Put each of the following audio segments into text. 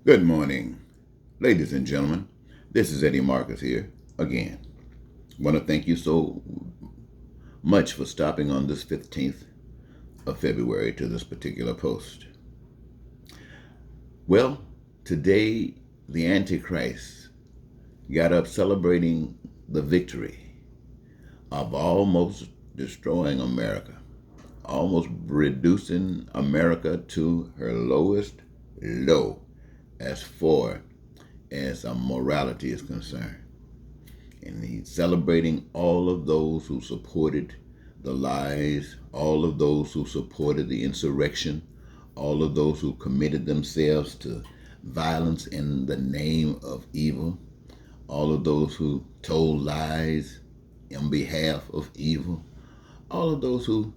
Good morning, ladies and gentlemen. This is Eddie Marcus here again. I want to thank you so much for stopping on this 15th of February to this particular post. Well, today the Antichrist got up celebrating the victory of almost destroying America, almost reducing America to her lowest low as far as morality is concerned. And he's celebrating all of those who supported the lies, all of those who supported the insurrection, all of those who committed themselves to violence in the name of evil, all of those who told lies on behalf of evil, all of those who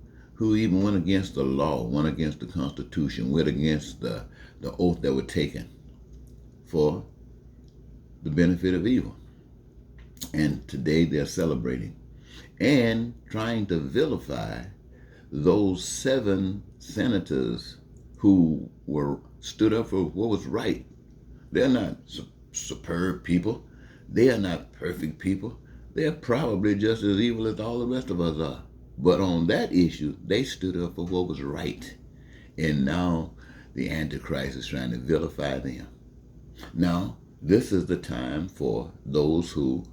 even went against the law, went against the Constitution, went against the oath that were taken for the benefit of evil. And today they're celebrating and trying to vilify those 7 senators who were stood up for what was right. They're not superb people. They are not perfect people. They're probably just as evil as all the rest of us are. But on that issue, they stood up for what was right. And now the Antichrist is trying to vilify them. Now, this is the time for those who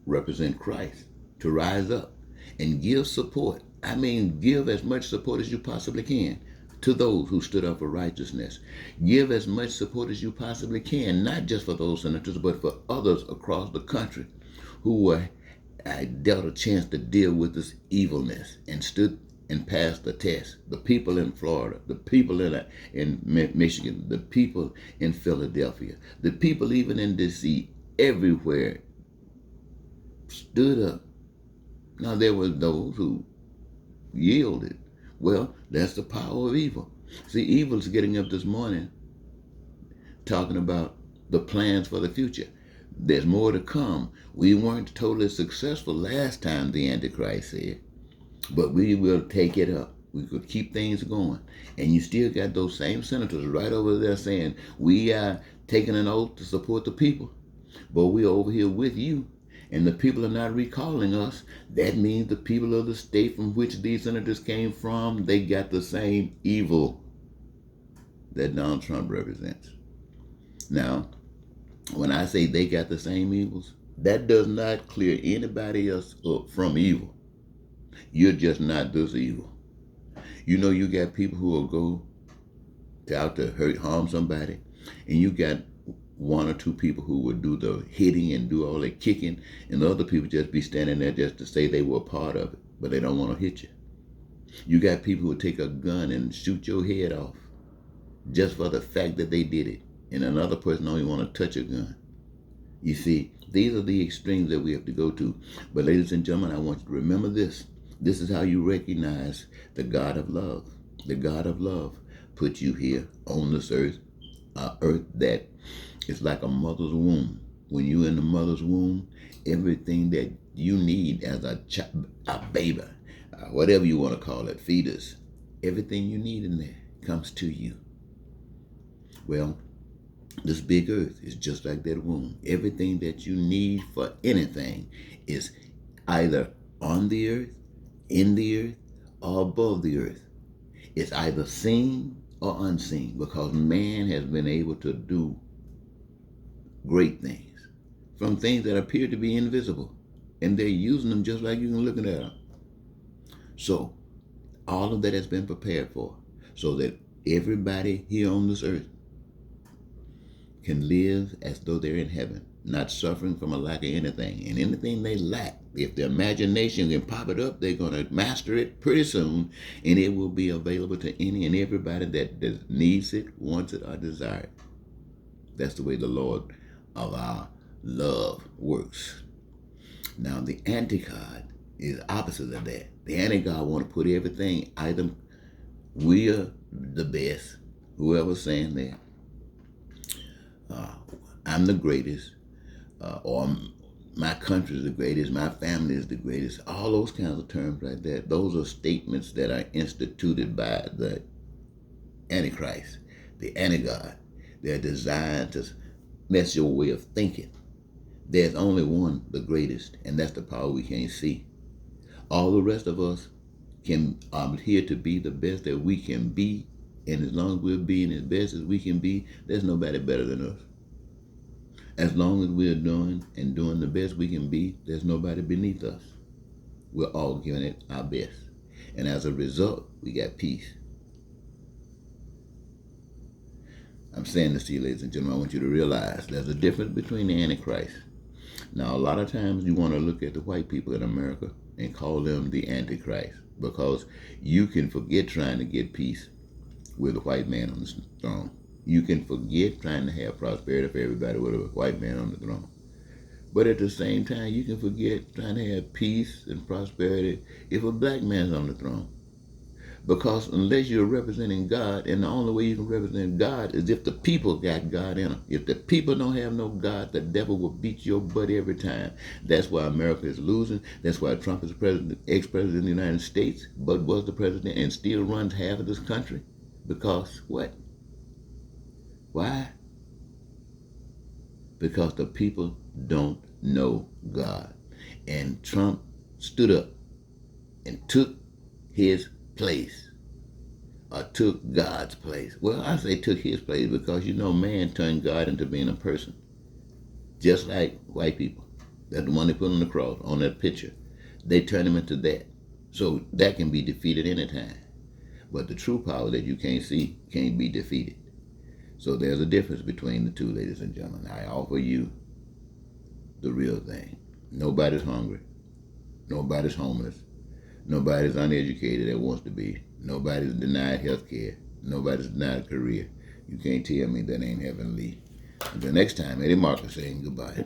represent Christ to rise up and give support. I mean, give as much support as you possibly can to those who stood up for righteousness. Give as much support as you possibly can, not just for those senators, but for others across the country who were dealt a chance to deal with this evilness and stood and passed the test. The people in Florida, the people in Michigan, the people in Philadelphia, the people even in D.C., everywhere stood up. Now there were those who yielded. Well, that's the power of evil. See, evil's getting up this morning talking about the plans for the future. There's more to come. We weren't totally successful last time, the Antichrist said, but we will take it up. We could keep things going. And you still got those same senators right over there saying, we are taking an oath to support the people, but we're over here with you. And the people are not recalling us. That means the people of the state from which these senators came from, they got the same evil that Donald Trump represents. Now, when I say they got the same evils, that does not clear anybody else up from evil. You're just not this evil. You know, you got people who will go out to hurt, harm somebody, and you got 1 or 2 people who would do the hitting and do all the kicking, and the other people just be standing there just to say they were a part of it, but they don't want to hit you. You got people who would take a gun and shoot your head off just for the fact that they did it, and another person don't even want to touch a gun. You see, these are the extremes that we have to go to. But ladies and gentlemen, I want you to remember this. This is how you recognize the God of love. The God of love put you here on this earth, earth that is like a mother's womb. When you're in the mother's womb, everything that you need as a baby, whatever you want to call it, fetus, everything you need in there comes to you. Well, this big earth is just like that womb. Everything that you need for anything is either on the earth, in the earth, or above the earth. It's either seen or unseen, because man has been able to do great things from things that appear to be invisible, and they're using them just like you can look at them. So all of that has been prepared for, so that everybody here on this earth can live as though they're in heaven, not suffering from a lack of anything. And anything they lack, if their imagination can pop it up, they're going to master it pretty soon, and it will be available to any and everybody that needs it, wants it, or desires it. That's the way the Lord of our love works. Now, the anti-God is opposite of that. The anti-God want to put everything, either we are the best, whoever's saying that, I'm the greatest, or my country is the greatest, my family is the greatest, all those kinds of terms like that. Those are statements that are instituted by the Antichrist, the anti-God. They're designed to mess your way of thinking. There's only one, the greatest, and that's the power we can't see. All the rest of us are here to be the best that we can be, and as long as we're being as best as we can be, there's nobody better than us. As long as we're doing the best we can be, there's nobody beneath us. We're all giving it our best. And as a result, we got peace. I'm saying this to you, ladies and gentlemen, I want you to realize there's a difference between the Antichrist. Now, a lot of times you want to look at the white people in America and call them the Antichrist, because you can forget trying to get peace with a white man on the throne. You can forget trying to have prosperity for everybody with a white man on the throne. But at the same time, you can forget trying to have peace and prosperity if a black man's on the throne. Because unless you're representing God, and the only way you can represent God is if the people got God in them. If the people don't have no God, the devil will beat your butt every time. That's why America is losing. That's why Trump is president, ex-president of the United States, but was the president and still runs half of this country. Because what? Why? Because the people don't know God. And Trump stood up and took his place, or took God's place. Well, I say took his place because man turned God into being a person, just like white people. That's the one they put on the cross, on that picture. They turn him into that. So that can be defeated anytime. But the true power that you can't see can't be defeated. So there's a difference between the two, ladies and gentlemen. I offer you the real thing. Nobody's hungry. Nobody's homeless. Nobody's uneducated that wants to be. Nobody's denied health care. Nobody's denied a career. You can't tell me that ain't heavenly. Until next time, Eddie Marcus saying goodbye.